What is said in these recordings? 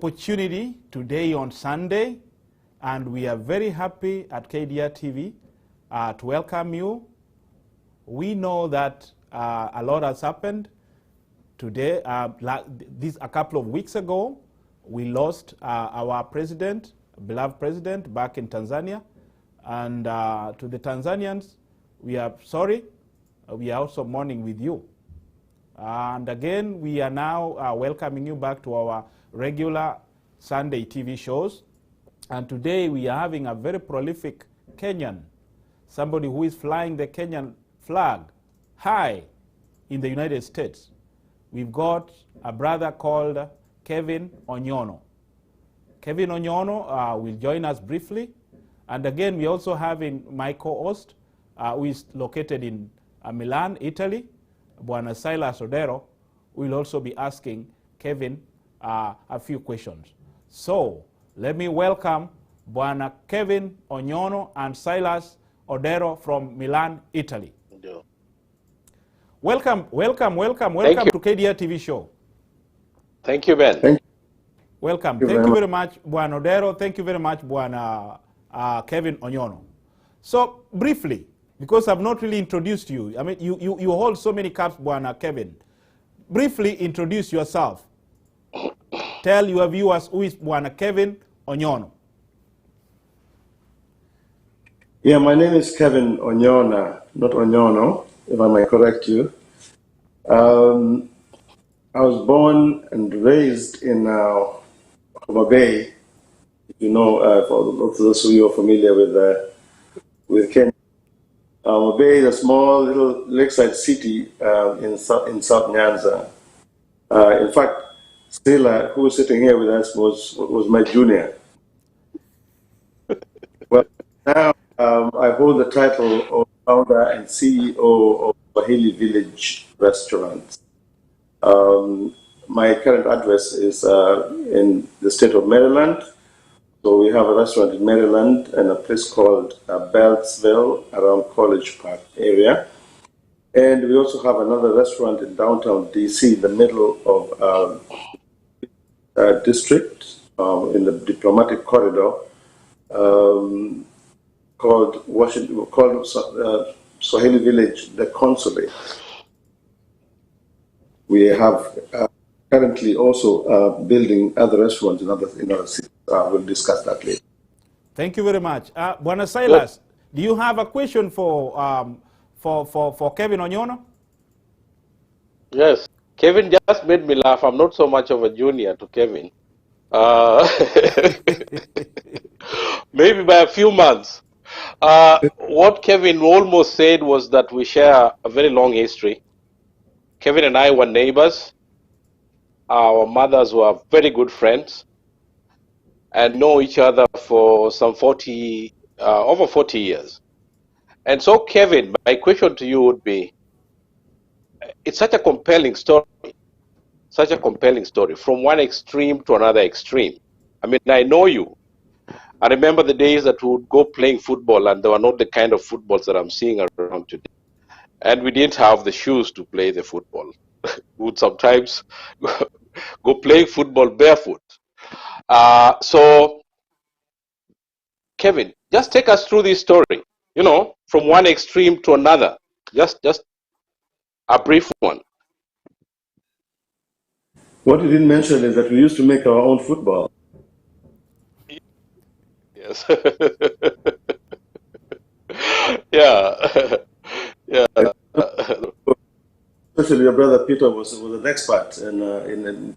opportunity today on Sunday, and we are very happy at KDRTV to welcome you. We know that a lot has happened today. A couple of weeks ago, we lost our president, beloved president, back in Tanzania. And to the Tanzanians, we are sorry. We are also mourning with you. And again, we are now welcoming you back to our regular Sunday TV shows. And today we are having a very prolific Kenyan, somebody who is flying the Kenyan flag high in the United States. We've got a brother called Kevin Onyona. Kevin Onyona will join us briefly. And again, we're also having my co-host, who is located in Milan, Italy, Bwana Silas Odero. Will also be asking Kevin a few questions. So let me welcome Bwana Kevin Onyona and Silas Odero from Milan, Italy. Yeah. Welcome to KDRTV show. Thank you, Ben. Thank you. Welcome. Thank you very much, Bwana Odero. Thank you very much, Bwana Kevin Onyona. So briefly, because I've not really introduced you, I mean, you hold so many caps, Bwana Kevin. Briefly introduce yourself. Tell your viewers who is Bwana Kevin Onyona. Yeah, my name is Kevin Onyona, not Onyono, if I may correct you. I was born and raised in Homa Bay. You know, for those of you who are familiar with Kenya. Homa Bay is a small little lakeside city in South Nyanza. In fact, Stella, who is sitting here with us, was my junior. Well, now I hold the title of founder and CEO of Swahili Village Restaurants. My current address is in the state of Maryland. So we have a restaurant in Maryland and a place called Beltsville around College Park area. And we also have another restaurant in downtown DC, in the middle of district, in the diplomatic corridor, called Swahili Village, the Consulate. We have currently also building other restaurants in other cities. We'll discuss that later. Thank you very much. Bwana Silas, do you have a question for Kevin Onyona? Yes, Kevin just made me laugh. I'm not so much of a junior to Kevin. Maybe by a few months. What Kevin almost said was that we share a very long history. Kevin and I were neighbors. Our mothers were very good friends and know each other for some over 40 years. And so, Kevin, my question to you would be, it's such a compelling story, from one extreme to another extreme. I mean, I know you. I remember the days that we would go playing football, and they were not the kind of footballs that I'm seeing around today. And we didn't have the shoes to play the football. We would sometimes go playing football barefoot. So, Kevin, just take us through this story, you know, from one extreme to another. Just a brief one. What you didn't mention is that we used to make our own football. Yes. Yeah. Yeah. Especially your brother Peter was an expert in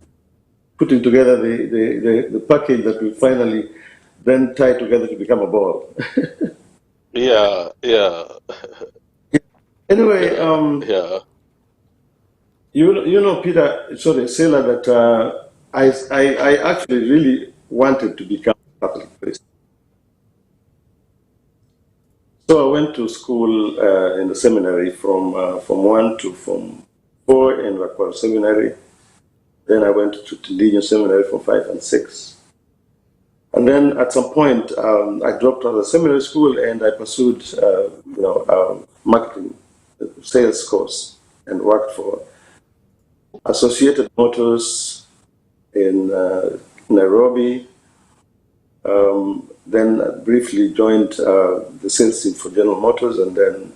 putting together the package that we finally then tied together to become a ball. Yeah. Anyway, Yeah. you know, Peter, sorry, Sailor, that I actually really wanted to become a Catholic priest. So I went to school in the seminary from 1 to Form 4 in Rakwaro Seminary. Then I went to Tindinyo Seminary for 5 and 6. And then at some point, I dropped out of the seminary school and I pursued, marketing sales course and worked for Associated Motors in Nairobi. Then I briefly joined the sales team for General Motors, and then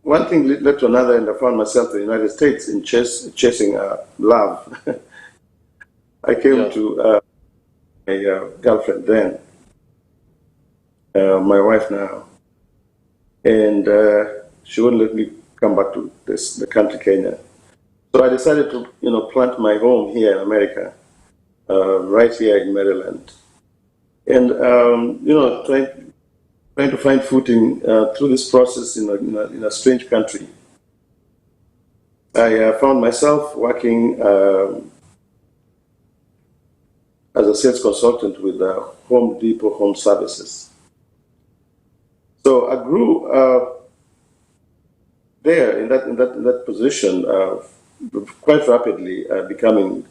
one thing led to another, and I found myself in the United States in chasing love. I came to my girlfriend then, my wife now, and she wouldn't let me come back to the country, Kenya. So I decided to, plant my home here in America, right here in Maryland, and trying to find footing through this process in a strange country. I found myself working as a sales consultant with Home Depot Home Services. So I grew there in that position quite rapidly, becoming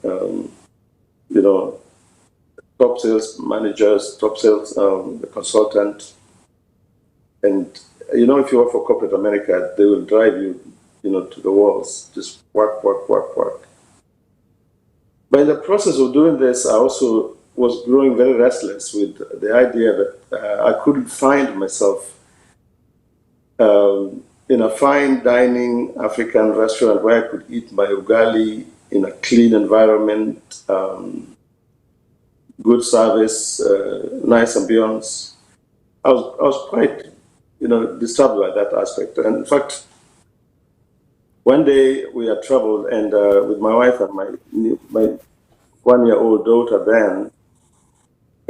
top sales managers, top sales consultant. And if you work for corporate America, they will drive you, to the walls. Just work, work, work, work. But in the process of doing this, I also was growing very restless with the idea that I couldn't find myself in a fine dining African restaurant where I could eat my ugali in a clean environment, good service, nice ambience. I was quite, disturbed by that aspect. And in fact, one day we had traveled, and with my wife and my 1-year-old daughter then,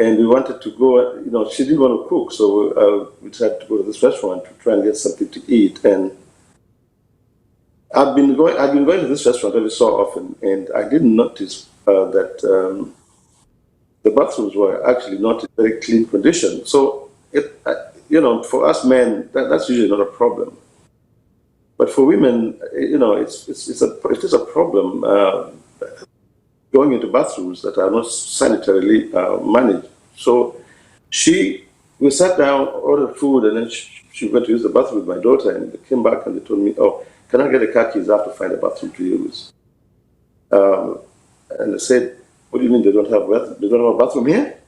and we wanted to go. She didn't want to cook, so we decided to go to this restaurant to try and get something to eat. And I've been going to this restaurant every so often, and I didn't notice that the bathrooms were actually not in very clean condition. So for us men, that's usually not a problem. But for women, it is a problem going into bathrooms that are not sanitarily managed. So we sat down, ordered food, and then she went to use the bathroom with my daughter, and they came back and they told me, "Oh, can I get the car keys? I have to find a bathroom to use." And I said, "What do you mean they don't have a bathroom here?"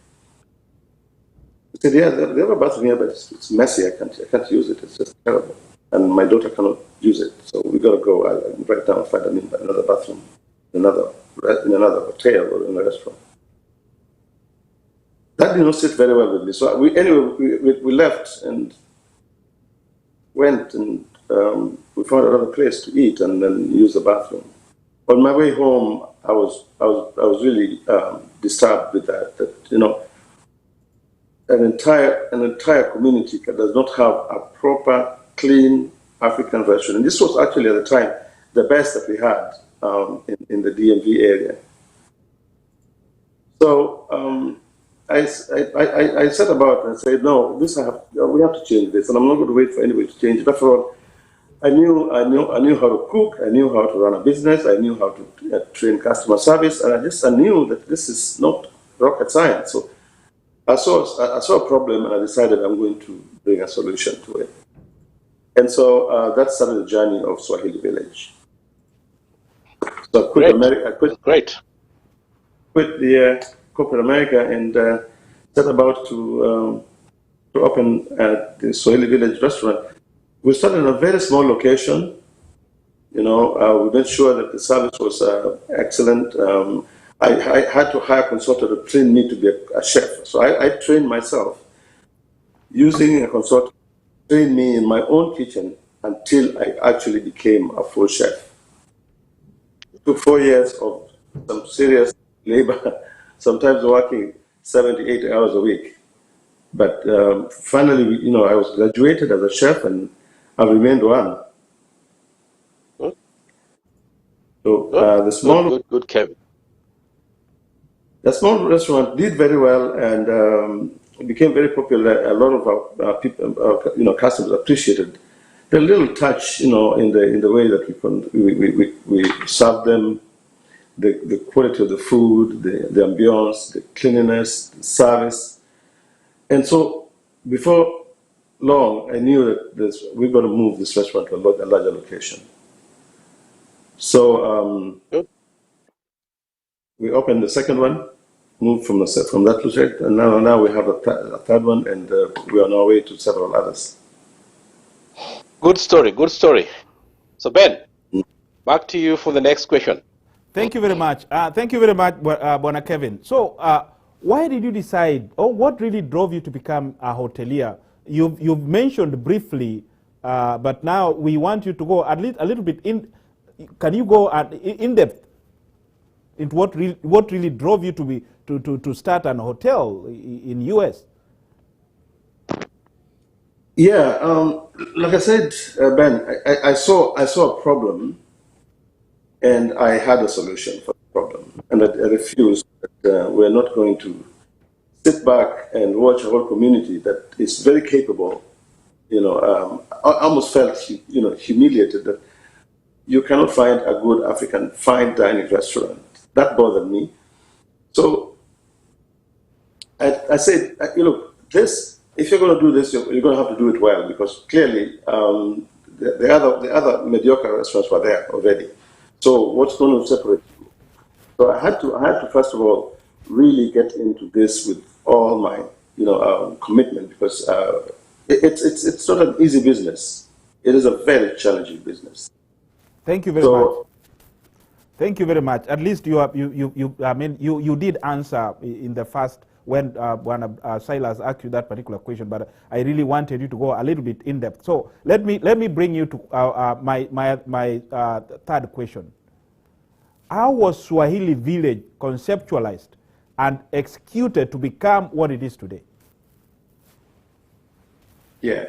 I said, "Yeah, they have a bathroom here, but it's messy. I can't use it. It's just terrible. And my daughter cannot use it. So we got to go right now and find another bathroom in another hotel or in a restaurant." That did not sit very well with me. So we left and went, and we found another place to eat and then use the bathroom. On my way home, I was really disturbed with that an entire community does not have a proper, clean African restaurant. And this was actually at the time the best that we had in the DMV area. So I set about and said, "No, we have to change this, and I'm not going to wait for anybody to change it." After all, I knew how to cook, I knew how to run a business, I knew how to train customer service, and I knew that this is not rocket science. So I saw a problem, and I decided I'm going to bring a solution to it. And so that started the journey of Swahili Village. So I quit America. Quit the corporate America and set about to open the Swahili Village restaurant. We started in a very small location. We made sure that the service was excellent. I had to hire a consultant to train me to be a chef. So I trained myself using a consultant to train me in my own kitchen until I actually became a full chef. It took 4 years of some serious labor, sometimes working 70, 80 hours a week. But finally, I was graduated as a chef, and I remained one. Good. So good, Kevin. The small restaurant did very well, and it became very popular. A lot of our people, customers appreciated the little touch, in the way that we serve them, the quality of the food, the ambiance, the cleanliness, the service. And so before long, I knew that we're going to move this restaurant to a larger location. So we opened the second one, moved from that project, and now we have a third one, and we are on our way to several others. Good story, good story. So Ben, back to you for the next question. Thank you very much. Thank you very much, Bwana Kevin. So why did you decide, or what really drove you to become a hotelier? You've mentioned briefly, but now we want you to go at least a little bit in. Can you go in depth into what really drove you to start an hotel in US? Yeah, like I said, Ben, I saw a problem, and I had a solution for the problem, and I refused that we're not going to sit back and watch a whole community that is very capable. I almost felt humiliated that you cannot find a good African fine dining restaurant. That bothered me. So I said, look, if you're going to do this, you're going to have to do it well, because clearly the other mediocre restaurants were there already. So what's going to separate you? So I had to first of all really get into this with all my commitment, because it's not an easy business. It is a very challenging business. Thank you very much. Thank you very much. At least you did answer in the first when Silas asked you that particular question, but I really wanted you to go a little bit in depth. So let me bring you to my third question. How was Swahili Village conceptualized and executed to become what it is today? Yeah.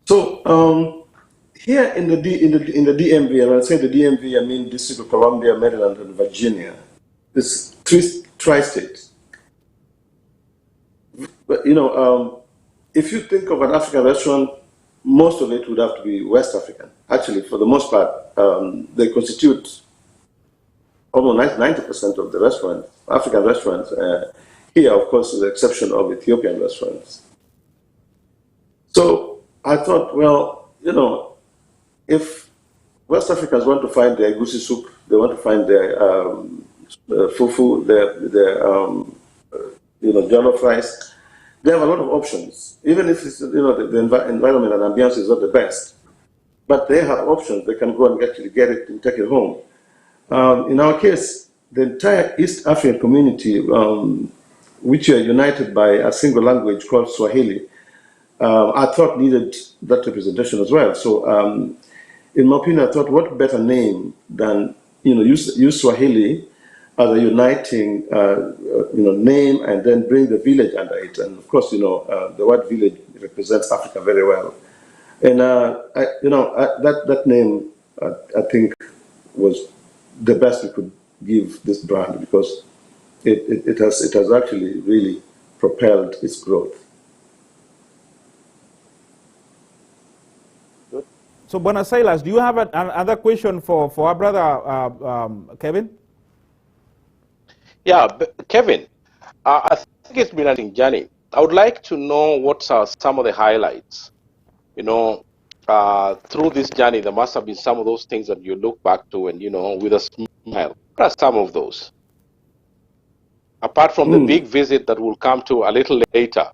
So here in the DMV, and when I say the DMV, I mean District of Columbia, Maryland, and Virginia. This tri-states. But if you think of an African restaurant, most of it would have to be West African. Actually, for the most part, they constitute almost 90% of the restaurants, African restaurants. Here, of course, with the exception of Ethiopian restaurants. So I thought, well, if West Africans want to find their goosey soup, they want to find their fufu, their jollof rice, they have a lot of options. Even if it's, the environment and ambience is not the best, but they have options. They can go and actually get it and take it home. In our case, the entire East African community, which are united by a single language called Swahili, I thought needed that representation as well. So, in my opinion, I thought, what better name than use Swahili as a uniting name, and then bring the village under it. And of course, the word village represents Africa very well. And that name, I think, was the best we could give this brand, because it has actually really propelled its growth. So, Bwana Silas, do you have another question for our brother Kevin? Yeah, Kevin, I think it's been an interesting journey. I would like to know what are some of the highlights. Through this journey, there must have been some of those things that you look back to and, with a smile. What are some of those? Apart from the big visit that we'll come to a little later.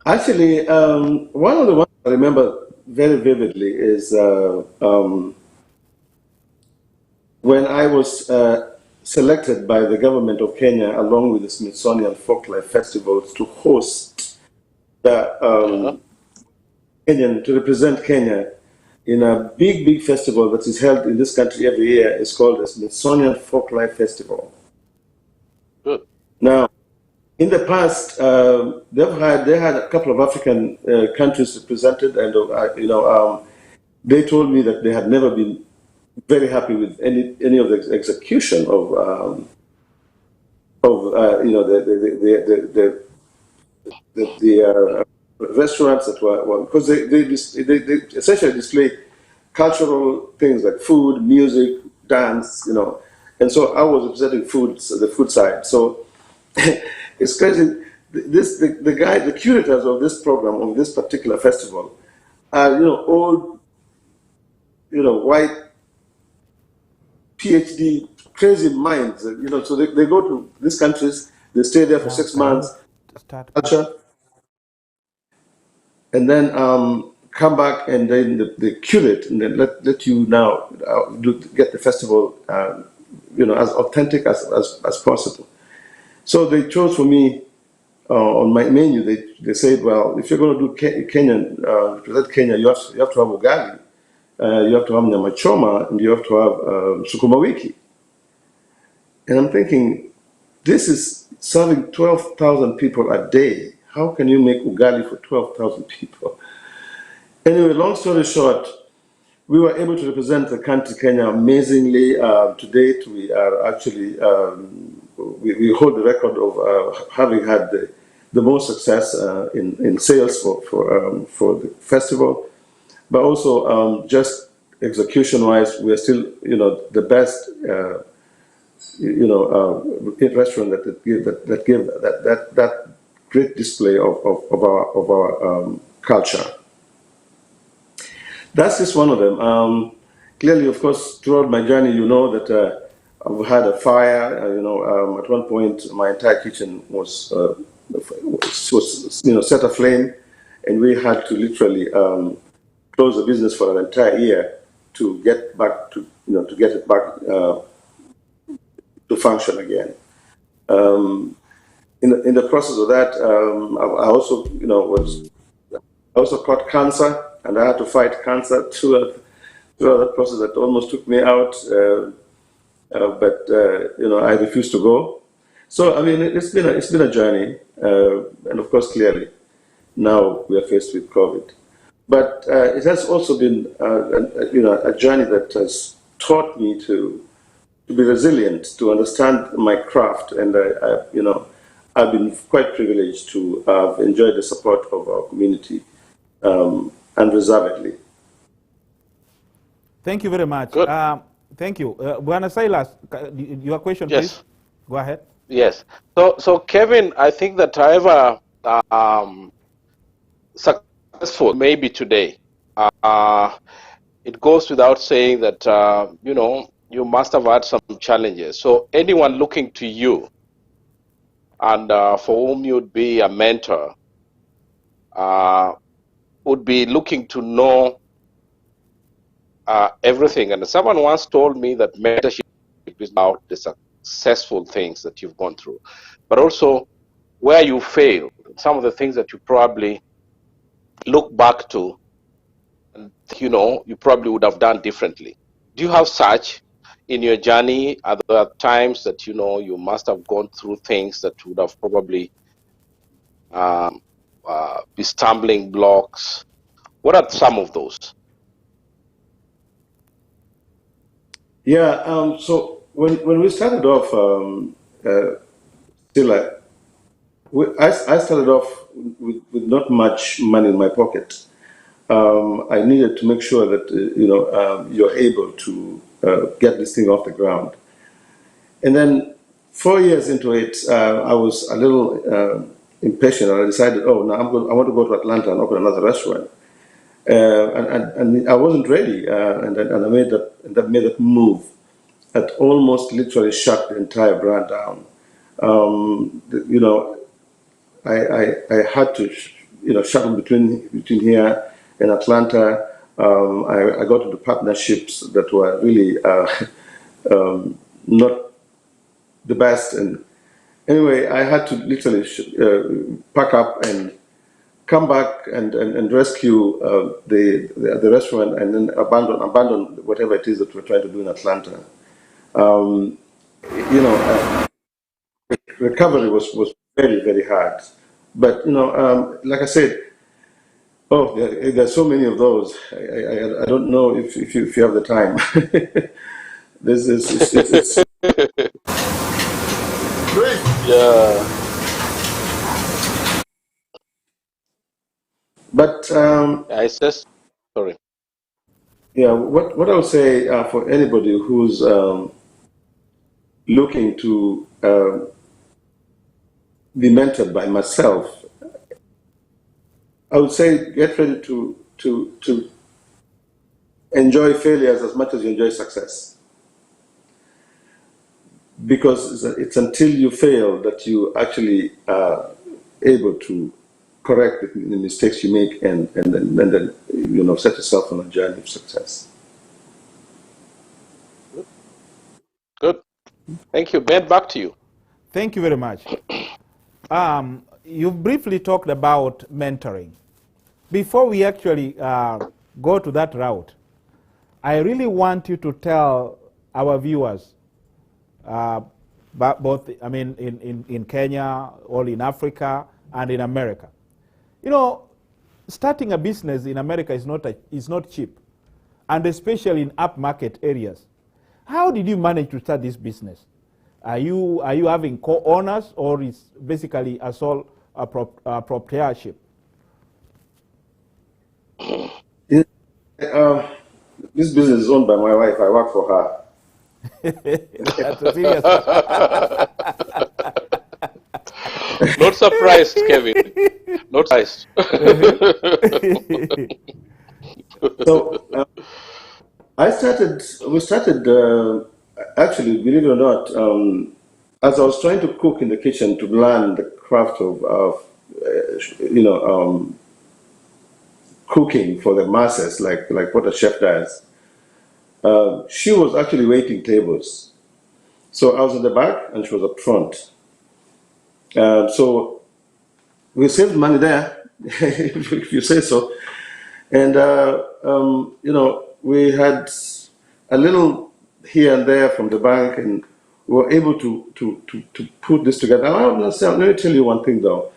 Actually, one of the ones I remember very vividly is when I was selected by the government of Kenya, along with the Smithsonian Folklife Festivals, to host the Kenyan, to represent Kenya in a big festival that is held in this country every year. It's called the Smithsonian Folklife Festival. Good. Now, in the past, they had a couple of African countries represented, and they told me that they had never been very happy with any of the execution of the restaurants that were because they essentially display cultural things like food, music, dance, and so I was representing the food side. So it's crazy. The curators of this program, of this particular festival, are old, white PhD crazy minds, so they go to these countries, they stay there for 6 months, culture, and then come back and then they curate and then let you now get the festival, as authentic as possible. So they chose for me on my menu. They said, well, if you're going to do Kenyan, represent Kenya, you have to have ugali, you have to have nyama choma, and you have to have sukuma wiki. And I'm thinking, this is serving 12,000 people a day. How can you make ugali for 12,000 people? Anyway, long story short, we were able to represent the country Kenya amazingly. To date, we are actually, we hold the record of having had the most success in sales for the festival. But also, just execution-wise, we are still, the best, restaurant that give that great display of our culture. That's just one of them. Clearly, of course, throughout my journey, you know that I've had a fire. At one point, my entire kitchen was set aflame, and we had to literally close the business for an entire year to get back to get it back to function again. In the process of that, I also caught cancer, and I had to fight cancer throughout that process that almost took me out. But I refused to go. So I mean, it's been a journey, and of course, clearly, now we are faced with COVID. But it has also been a journey that has taught me to be resilient, to understand my craft, and I've been quite privileged to have enjoyed the support of our community unreservedly. Thank you very much. Thank you. Bwana Silas, your question, yes. Please. Go ahead. Yes. So Kevin, I think that however successful maybe today, it goes without saying that, you must have had some challenges. So anyone looking to you and for whom you'd be a mentor would be looking to know everything. And someone once told me that mentorship is about the successful things that you've gone through, but also where you failed, some of the things that you probably look back to and you probably would have done differently. Do you have such in your journey? Are there times that you must have gone through things that would have probably be stumbling blocks? What are some of those? Yeah, so when we started off, I started off with not much money in my pocket. I needed to make sure that you're able to get this thing off the ground. And then 4 years into it, I was a little impatient, and I decided, now I want to go to Atlanta and open another restaurant. And I wasn't ready, and I made that move that almost literally shut the entire brand down. I had to, shuttle between here and Atlanta. I got into partnerships that were really not the best, and anyway, I had to literally pack up and come back and rescue the restaurant, and then abandon whatever it is that we're trying to do in Atlanta. Recovery was very, very hard. But like I said, there's so many of those. I don't know if you have the time. It's yeah. But I says sorry. Yeah, what I would say for anybody who's looking to be mentored by myself, I would say get ready to enjoy failures as much as you enjoy success. because it's until you fail that you actually are able to correct the mistakes you make and then set yourself on a journey of success. Good. Thank you. Ben, back to you. Thank you very much. You briefly talked about mentoring. Before we actually go to that route, I really want you to tell our viewers, both, I mean, in Kenya, or in Africa, and in America. Starting a business in America is not cheap, and especially in upmarket areas. How did you manage to start this business? Are you having co-owners, or is basically a sole proprietorship? This business is owned by my wife. I work for her. That's a serious. Not surprised, Kevin. Not surprised. So we started, actually, believe it or not, as I was trying to cook in the kitchen to learn the craft of cooking for the masses, like what a chef does. She was actually waiting tables. So I was in the back and she was up front. So we saved money there, if you say so. And, we had a little here and there from the bank, and we were able to put this together. Let me tell you one thing, though.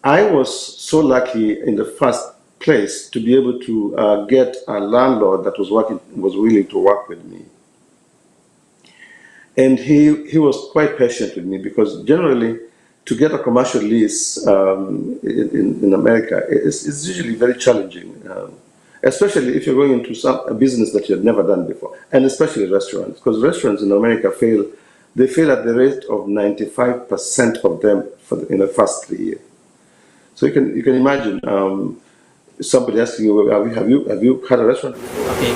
I was so lucky in the first place to be able to get a landlord that was willing to work with me. And he was quite patient with me, because generally to get a commercial lease in America is usually very challenging, especially if you're going into a business that you've never done before, and especially restaurants, because restaurants in America fail at the rate of 95% of them in the first 3 years. So you can imagine somebody asking you, have you had a restaurant before? Okay.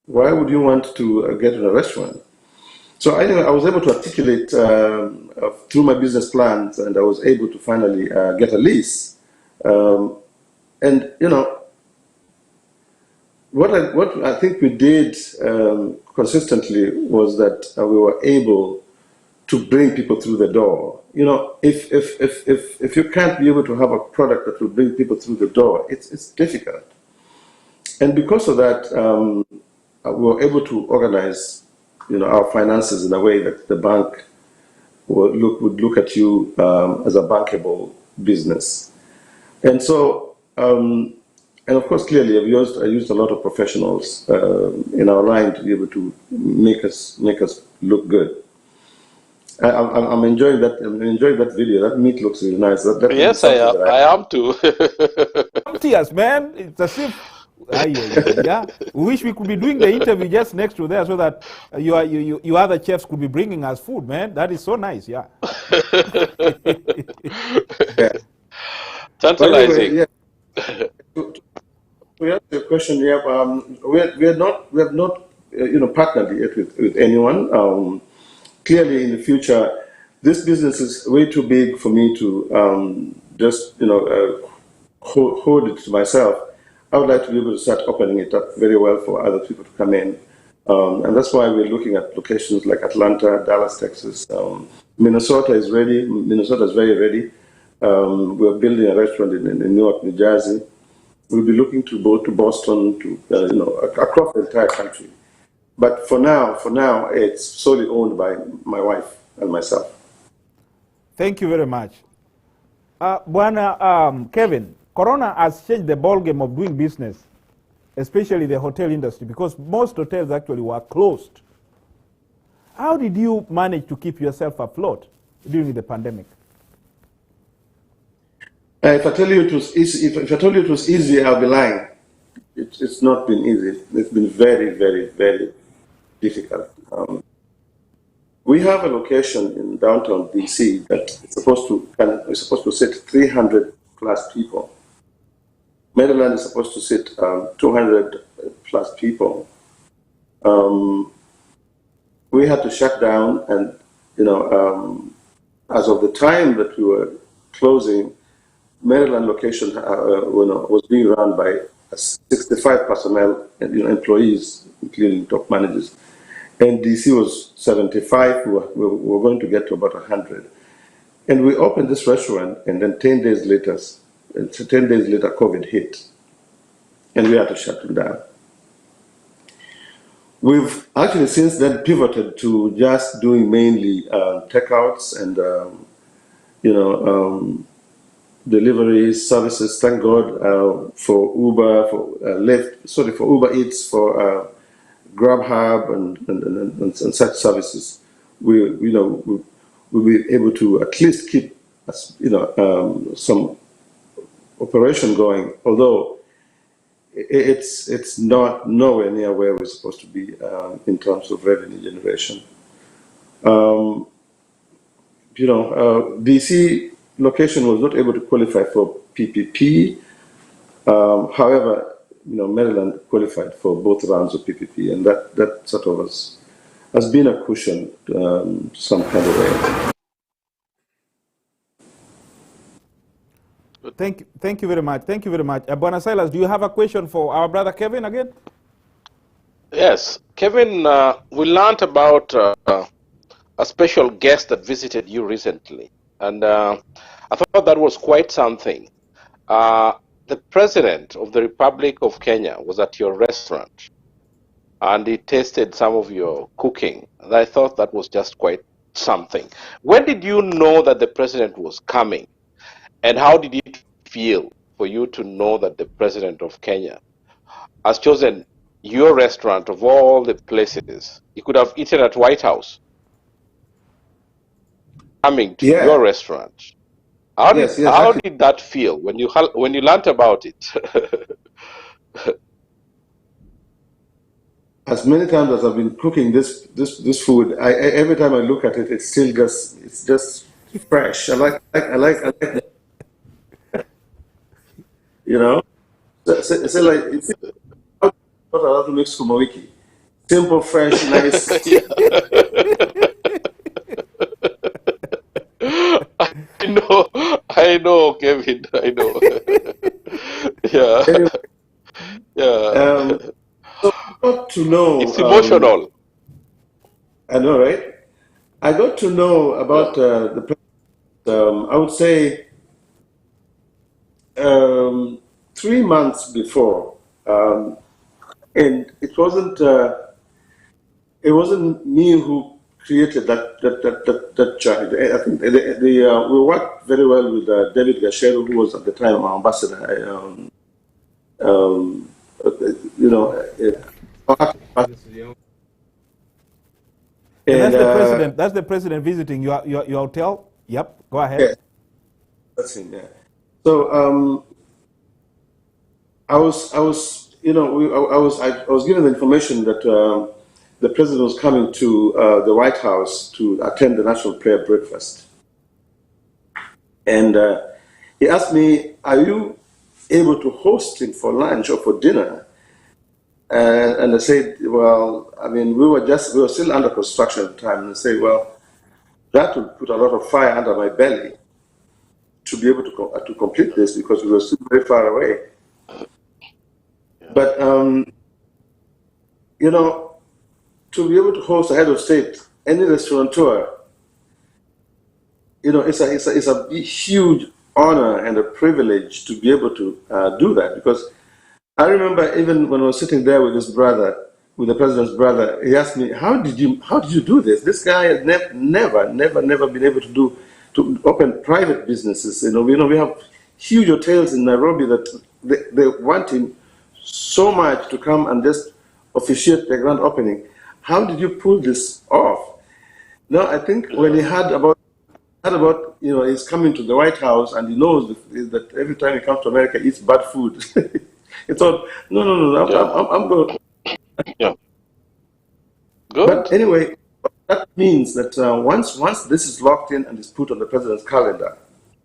Why would you want to get in a restaurant? So anyway, I was able to articulate through my business plans, and I was able to finally get a lease. And what I think we did consistently was that we were able to bring people through the door. If you can't be able to have a product that will bring people through the door, it's difficult. And because of that, we were able to organize, our finances in a way that the bank would look at you as a bankable business. And so, and of course, clearly, I used a lot of professionals in our line to be able to make us look good. I'm enjoying that. I'm enjoying that video. That meat looks really nice. Yes, I am too. Tears, man. It's as if. Yeah, we wish we could be doing the interview just next to there, so that you other chefs could be bringing us food, man. That is so nice. Yeah. Yeah. Tantalizing. Anyway, yeah. To answer your question, yeah, we have not partnered yet with anyone. Clearly, in the future, this business is way too big for me to just hold it to myself. I would like to be able to start opening it up very well for other people to come in. And that's why we're looking at locations like Atlanta, Dallas, Texas. Minnesota is ready. Minnesota is very ready. We're building a restaurant in Newark, New Jersey. We'll be looking to go to Boston, across the entire country. But for now, it's solely owned by my wife and myself. Thank you very much. Bwana Kevin, Corona has changed the ballgame of doing business, especially the hotel industry, because most hotels actually were closed. How did you manage to keep yourself afloat during the pandemic? If I tell you it was easy, if I told you it was easy, I'll be lying. It's not been easy. It's been very, very, very difficult. We have a location in downtown DC that is supposed to sit 300 plus people. Maryland is supposed to sit 200 plus people. We had to shut down, and as of the time that we were closing, Maryland location was being run by 65 personnel and employees, including top managers. And DC was 75. We were going to get to about 100. And we opened this restaurant, and then 10 days later, COVID hit, and we had to shut it down. We've actually since then pivoted to just doing mainly takeouts and delivery services. Thank God for Uber, for Uber Eats, for Grubhub and such services. We'll be able to at least keep some operation going, although it's not nowhere near where we're supposed to be in terms of revenue generation. DC location was not able to qualify for PPP. However, Maryland qualified for both rounds of PPP, and that sort of has been a cushion some kind of way. Thank you very much. Thank you very much. Bwana Silas, do you have a question for our brother Kevin again? Yes, Kevin, we learned about a special guest that visited you recently, and I thought that was quite something. The President of the Republic of Kenya was at your restaurant, and he tasted some of your cooking, and I thought that was just quite something. When did you know that the President was coming, and how did it feel for you to know that the President of Kenya has chosen your restaurant of all the places? You could have eaten at White House, coming to your restaurant. How did that feel when you learned about it? As many times as I've been cooking this food, every time I look at it, it's just fresh. I like that. It's like it's not allowed to mix kumawiki. Simple, fresh, nice. I know, Kevin. I know. Yeah. Anyway, yeah. So I got to know. It's emotional. I know, right? I got to know about the president. I would say 3 months before, and it wasn't me who created that child. I think we worked very well with David Gasheru, who was at the time our ambassador. That's the president visiting your hotel. Yep, go ahead. Yeah. That's him. Yeah. So I was given the information that the president was coming to the White House to attend the National Prayer Breakfast. And he asked me, "Are you able to host him for lunch or for dinner?" And I said, "Well, I mean, we were still under construction at the time." And I said, "Well, that would put a lot of fire under my belly to be able to complete this, because we were still very far away." But to be able to host a head of state, any restaurateur, it's a huge honor and a privilege to be able to do that. Because I remember even when I was sitting there with his brother, with the president's brother, he asked me, "How did you do this? This guy has never been able to open private businesses. We have huge hotels in Nairobi that they want him so much to come and just officiate the grand opening. How did you pull this off?" No, I think when he heard about he's coming to the White House and he knows that every time he comes to America he eats bad food, he thought, no, I'm good. Yeah. Good. But anyway, that means that once this is locked in and is put on the president's calendar,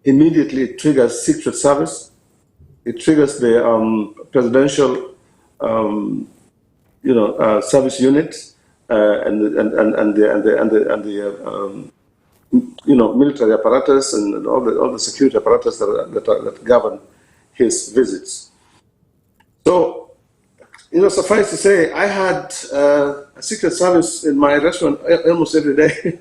immediately it triggers Secret Service. It triggers the presidential service units and the military apparatus and all the security apparatus that govern his visits. So, suffice to say, I had a secret service in my restaurant almost every day.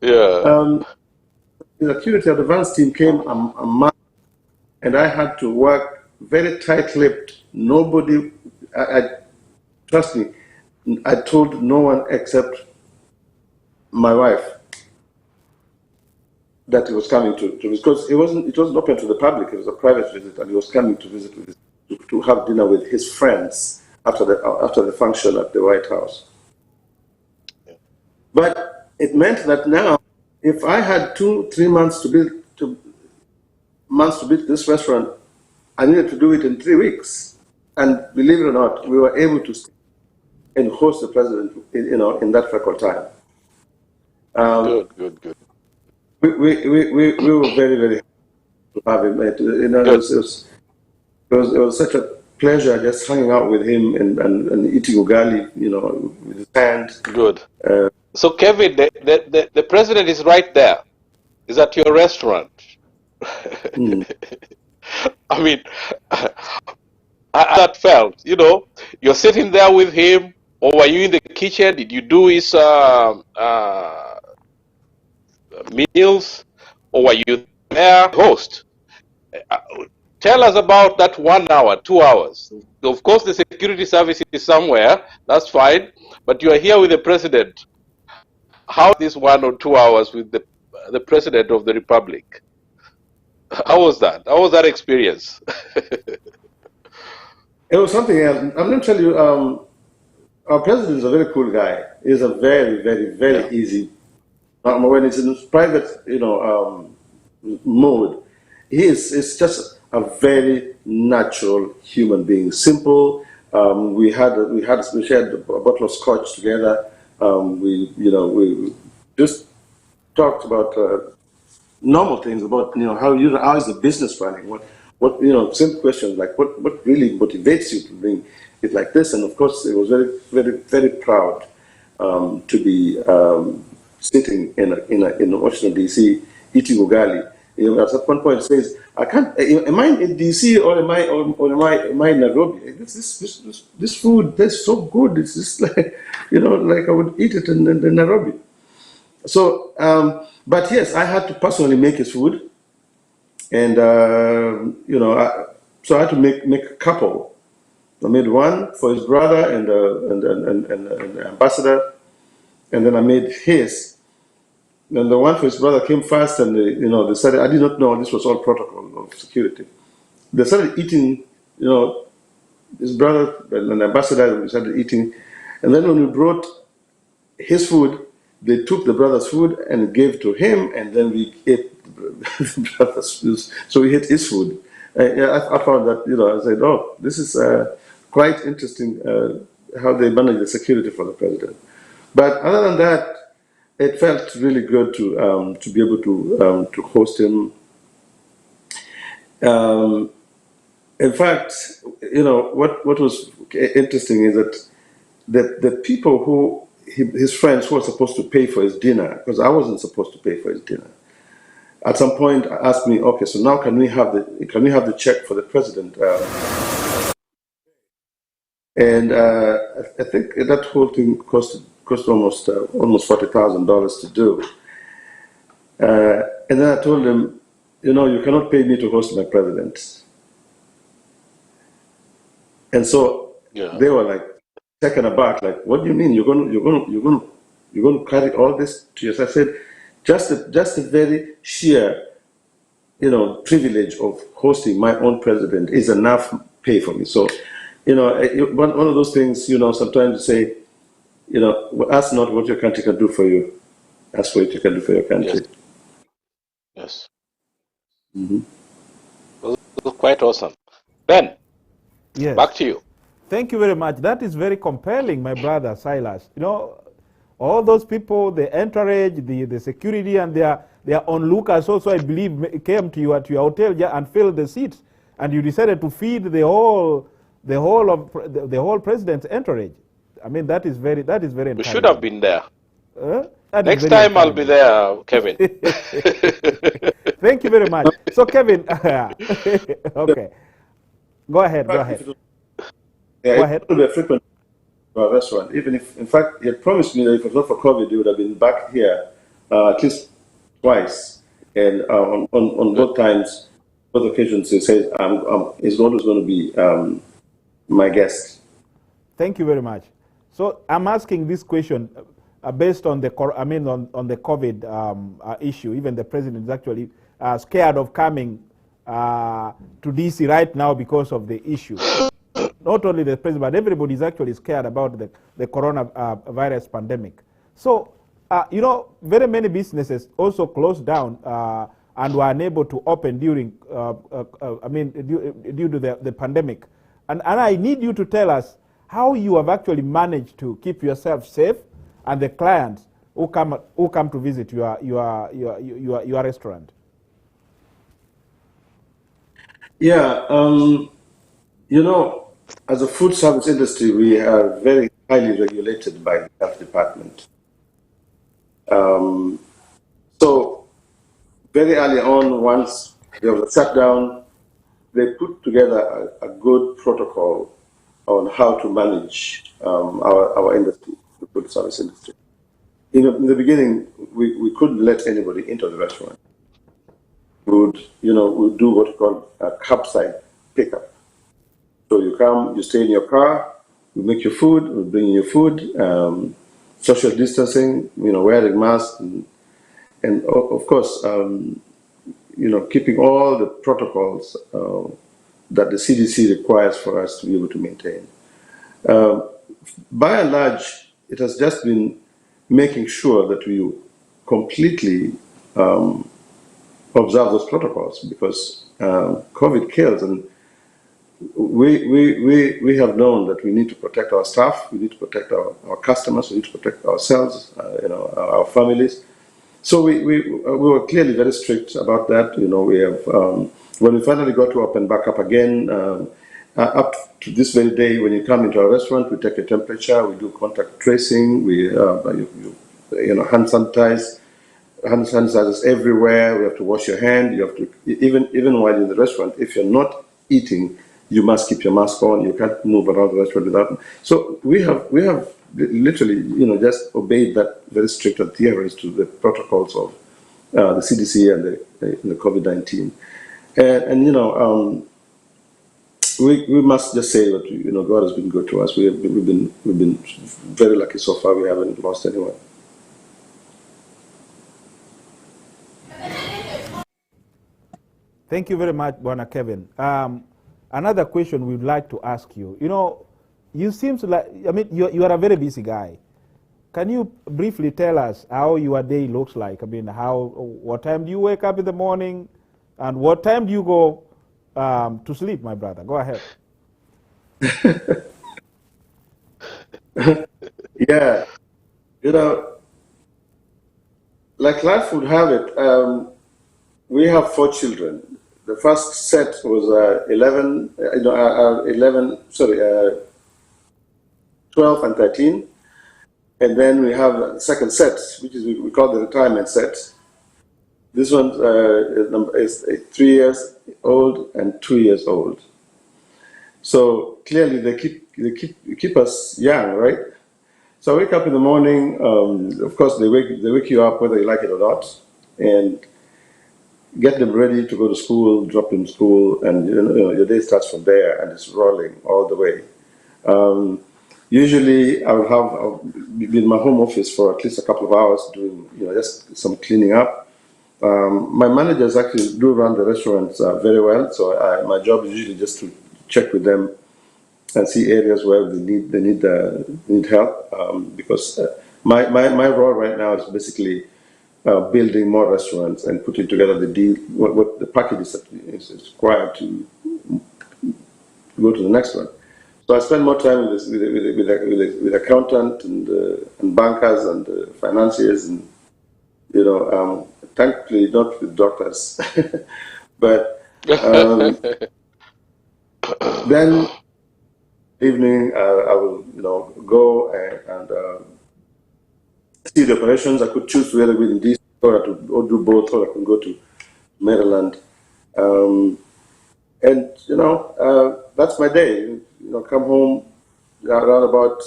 Yeah. The security advance team came a month, and I had to work very tight-lipped. Nobody, trust me, I told no one except my wife that he was coming to because it wasn't open to the public. It was a private visit, and he was coming to visit with to have dinner with his friends after the function at the White House. But it meant that now, if I had 2-3 months to build this restaurant, I needed to do it in 3 weeks. And believe it or not, we were able to stay and host the president, in that record time. Good. We were very, very happy to have him. It was such a pleasure just hanging out with him and eating ugali, with his hand. Good. So, Kevin, the president is right there. Is at your restaurant. I mean, that felt, you're sitting there with him, or were you in the kitchen? Did you do his meals, or were you there host? Tell us about that 1 hour, 2 hours. Of course, the security service is somewhere. That's fine. But you are here with the president. How this 1 or 2 hours with the president of the republic? How was that? How was that experience? It was something else. I'm going to tell you, our president is a very cool guy. He's a very, very, very easy. When he's in his private, mode, it's just a very natural human being. Simple. We shared a bottle of scotch together. We just talked about normal things about how is the business running, what simple questions like what really motivates you to bring it like this. And of course, it was very, very, very proud to be sitting in Washington D.C. eating ugali. At one point says, I can't. Am I in D.C. or am I in Nairobi? This food tastes so good. It's just like like I would eat it in Nairobi. So, but yes, I had to personally make his food, and so I had to make a couple. I made one for his brother and the ambassador, and then I made his. And the one for his brother came first, and they started. I did not know this was all protocol of security. They started eating, his brother and the ambassador started eating, and then when we brought his food, they took the brother's food and gave to him, and then we ate the brother's food. So we ate his food. I found that, I said, oh, this is quite interesting how they manage the security for the president. But other than that, it felt really good to be able to host him. In fact, what was interesting is that the people who his friends who were supposed to pay for his dinner, because I wasn't supposed to pay for his dinner, at some point asked me, okay, so now can we have the check for the president? And I think that whole thing cost almost $40,000 to do. And then I told them, you cannot pay me to host my president. And so they were like taken aback, like, what do you mean you're going to carry all this to yourself? I said, just the very sheer privilege of hosting my own president is enough pay for me. So one of those things, sometimes you say, ask not what your country can do for you, ask what you can do for your country. Yes. Mm-hmm. It was quite awesome. Ben, back to you. Thank you very much. That is very compelling, my brother Silas. All those people, the entourage, the security, and their onlookers also, I believe, came to your hotel and filled the seats. and you decided to feed the whole president's entourage. I mean, that is very encouraging. We should have been there. Next time I'll be there, Kevin. Thank you very much. So, Kevin, okay, go ahead. Go ahead. Yeah, go ahead. It would be a frequent restaurant. Even if, in fact, he had promised me that if it was not for COVID, he would have been back here at least twice, and on both times, both occasions, he said he's always going to be my guest. Thank you very much. So I'm asking this question based on the on the COVID issue. Even the president is actually scared of coming to DC right now because of the issue. Not only the president, but everybody is actually scared about the coronavirus pandemic. So, you know, very many businesses also closed down and were unable to open during, due to the pandemic. And I need you to tell us how you have actually managed to keep yourself safe and the clients who come to visit your restaurant. Yeah, you know, as a food service industry, we are very highly regulated by the health department. So very early on, once there was a shutdown, they put together a good protocol on how to manage our industry, the food service industry. In the beginning, we couldn't let anybody into the restaurant. We'd do what we call a curbside pickup. So you come, you stay in your car, we make your food, we bring you your food, social distancing, wearing masks, and of course, keeping all the protocols that the CDC requires for us to be able to maintain. By and large, it has just been making sure that we completely observe those protocols, because COVID kills, and we have known that we need to protect our staff, we need to protect our customers, we need to protect ourselves, our families. So we were clearly very strict about that. We have when we finally got to open back up again, up to this very day, when you come into our restaurant, we take a temperature, we do contact tracing, we hand sanitizers everywhere. We have to wash your hand. You have to even while in the restaurant, if you're not eating, you must keep your mask on. You can't move around the restaurant without. So we have literally, just obeyed that very strict adherence to the protocols of the CDC and the COVID-19. And we must just say that God has been good to us. We've been very lucky so far. We haven't lost anyone. Thank you very much, Bwana Kevin. Another question we'd like to ask you. You seem like, you are a very busy guy. Can you briefly tell us how your day looks like? What time do you wake up in the morning, and what time do you go to sleep, my brother? Go ahead. Yeah, like life would have it, we have 4 children. The first set was 12 and 13. And then we have the second set, which is we call the retirement set. This one is 3 years old and 2 years old. So clearly they keep us young, right? So I wake up in the morning. Of course, they wake you up whether you like it or not, and get them ready to go to school, drop them in school, and your day starts from there, and it's rolling all the way. Usually, I'll be in my home office for at least a couple of hours doing, just some cleaning up. My managers actually do run the restaurants very well, so my job is usually just to check with them and see areas where they need help. Because my role right now is basically building more restaurants and putting together the deal, what the package is required to go to the next one. So I spend more time with accountant and bankers and financiers, and thankfully not with doctors, but Then evening, I will, go and see the operations. I could choose whether within DC or do both, or I could go to Maryland. And that's my day. Come home around about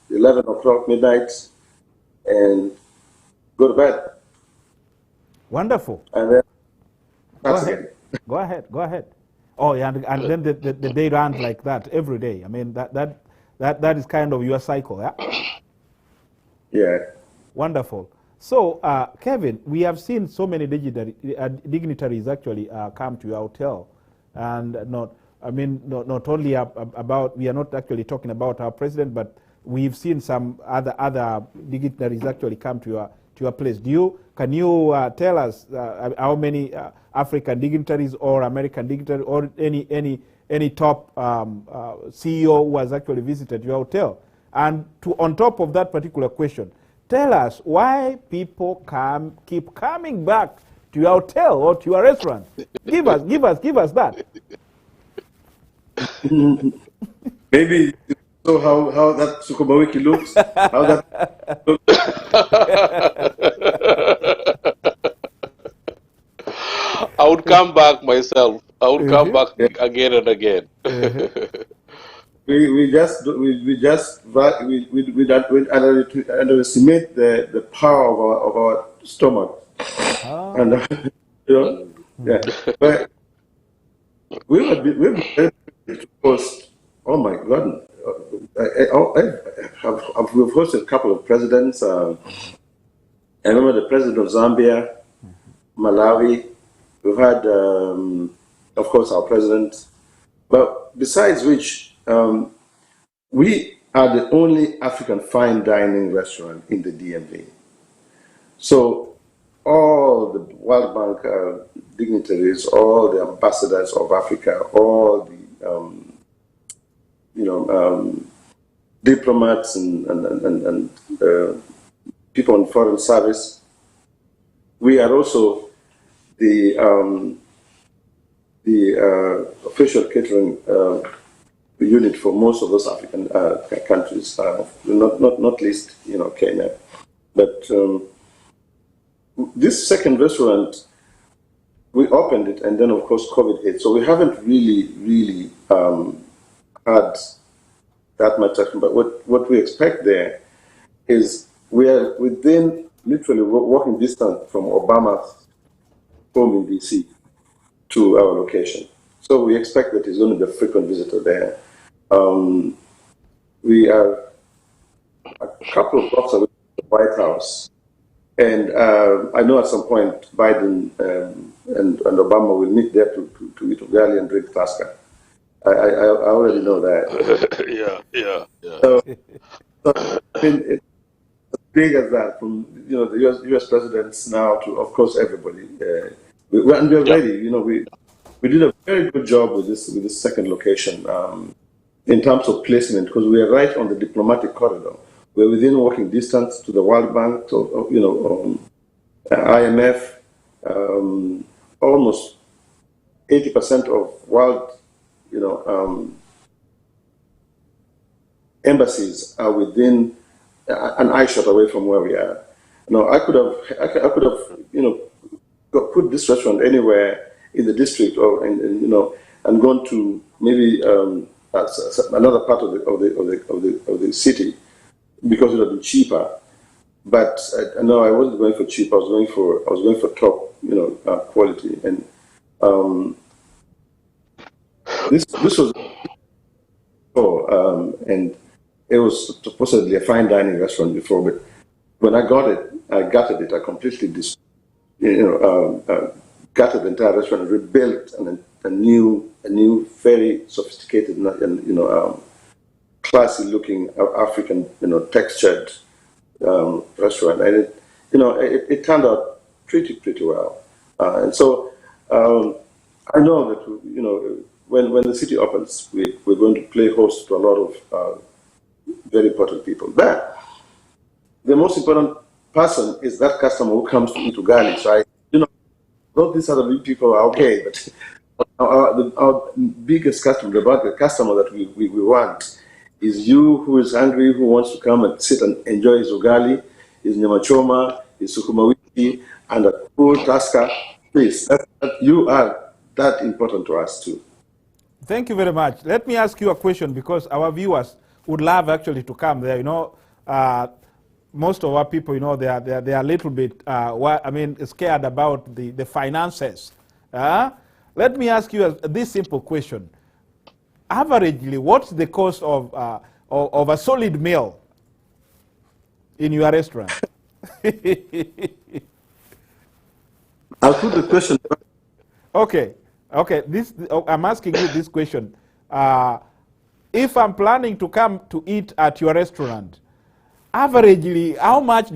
11 o'clock midnight, and go to bed. Wonderful. And then go ahead. Go ahead. Go ahead. Oh, yeah, and then the day runs like that every day. I mean, that is kind of your cycle, yeah? Yeah. Wonderful. So, Kevin, we have seen so many dignitaries actually come to your hotel, and not only about, we are not actually talking about our president, but we've seen some other dignitaries actually come to your place. Can you tell us how many African dignitaries or American dignitaries or any top CEO who has actually visited your hotel? And on top of that particular question, tell us why people keep coming back to your hotel or to your restaurant. Give us that. Maybe so how that Sukuma Wiki looks, how that looks. I would come back myself. I would come back again and again. We underestimate the power of our stomach, and but we've been very privileged to host. Oh my God, we've hosted a couple of presidents. I remember the president of Zambia, Malawi. We've had, of course, our president. But besides which, we are the only African fine dining restaurant in the DMV. So all the World Bank dignitaries, all the ambassadors of Africa, all the diplomats and people in foreign service, we are also the official catering unit for most of those African countries, not least Kenya. But this second restaurant, we opened it, and then of course COVID hit, so we haven't really had that much action. But what we expect there is we are within literally walking distance from Obama's home in DC to our location. So we expect that he's going to be a frequent visitor there. We are a couple of blocks away from the White House. And I know at some point Biden and Obama will meet there to eat ugali and drink Tasca. I already know that. Yeah. So I mean, it's as big as that, from the U.S. presidents now to, of course, everybody. And we're ready. We did a very good job with this second location in terms of placement, because we are right on the diplomatic corridor. We're within walking distance to the World Bank, to IMF. Almost 80% of world embassies are within an eye shot away from where we are. I could have put this restaurant anywhere in the district, or and gone to maybe another part of the city, because it would have been cheaper. But no, I wasn't going for cheap. I was going for top quality. And this was and it was supposedly a fine dining restaurant before, but when I got it, I gutted it. I completely gutted the entire restaurant, and rebuilt a new, very sophisticated and classy looking African textured restaurant, and it turned out pretty well. And so I know that when the city opens, we're going to play host to a lot of very important people. But the most important person is that customer who comes to eat ugali. So all these other people are okay, but our biggest customer, the customer that we want, is you who is hungry, who wants to come and sit and enjoy his ugali, his nyamachoma, his sukuma wiki, and a cool taska. Please, you are that important to us too. Thank you very much. Let me ask you a question, because our viewers would love actually to come there. Most of our people, they are a little bit, scared about the finances. Let me ask you this simple question. Averagely, what's the cost of a solid meal in your restaurant? I'll put the question. Okay. I'm asking you this question. If I'm planning to come to eat at your restaurant, averagely, how much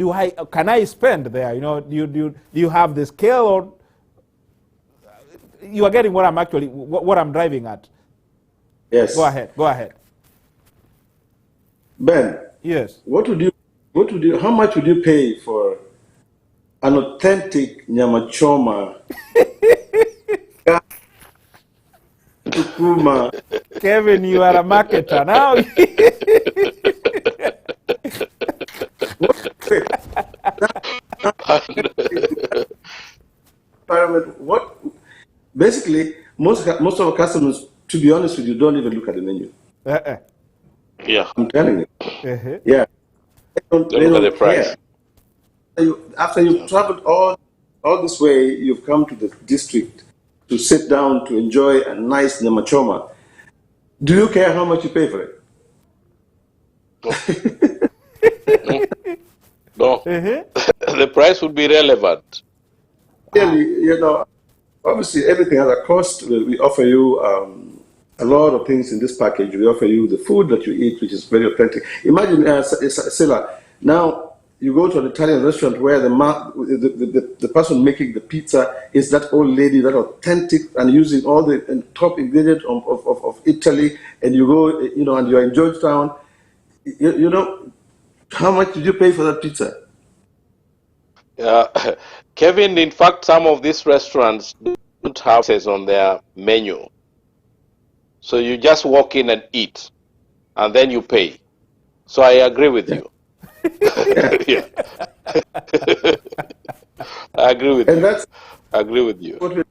can I spend there? Do you have the scale, or you are getting what I'm driving at? Yes. Go ahead. Ben. Yes. How much would you pay for an authentic nyama choma? Kevin, you are a marketer now. Basically, most of our customers, to be honest with you, don't even look at the menu. Yeah. I'm telling you. Yeah. They Look at the don't price. care. After you've traveled all this way, you've come to the district to sit down to enjoy a nice nyama choma. Do you care how much you pay for it? No. The price would be relevant. Clearly, obviously everything has a cost. We offer you a lot of things in this package. We offer you the food that you eat, which is very authentic. Imagine, Sila, now you go to an Italian restaurant where the person making the pizza is that old lady, that authentic, and using all the top ingredients of Italy, and you go, and you're in Georgetown, how much did you pay for that pizza? Kevin, in fact, some of these restaurants don't have says on their menu. So you just walk in and eat, and then you pay. So I agree with you. Yeah. I agree with you. I agree with you. What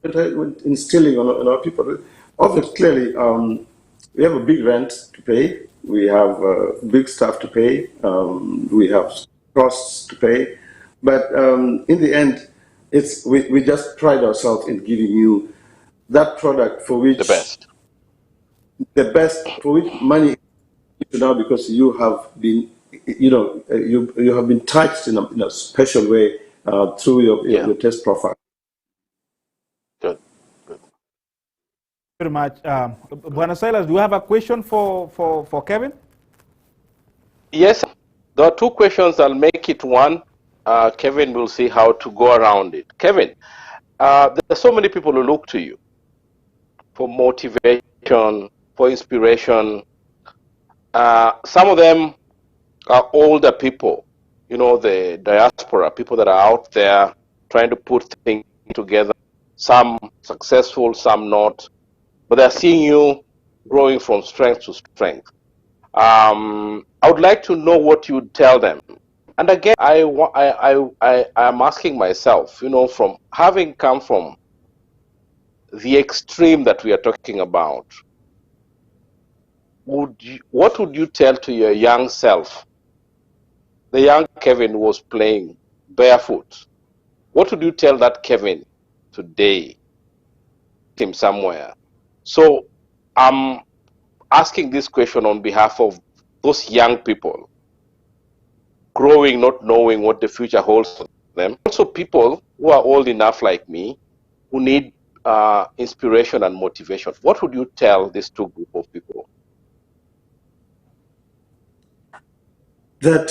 we're instilling on our people. Obviously, clearly, we have a big rent to pay. We have big staff to pay. We have costs to pay. But in the end, we just pride ourselves in giving you that product for which the best for which money is now, because you have been, you have been touched in a special way through your taste profile. Good. Very much. Buenos Aires, do you have a question for Kevin? Yes, there are two questions. I'll make it one. Kevin will see how to go around it. Kevin, there are so many people who look to you for motivation, for inspiration. Some of them are older people, the diaspora, people that are out there trying to put things together. Some successful, some not. But they're seeing you growing from strength to strength. I would like to know what you tell them. And again, I'm asking myself, from having come from the extreme that we are talking about, what would you tell to your young self? The young Kevin was playing barefoot. What would you tell that Kevin today? Him somewhere. So I'm asking this question on behalf of those young people growing, not knowing what the future holds for them. Also people who are old enough like me, who need inspiration and motivation. What would you tell these two group of people? That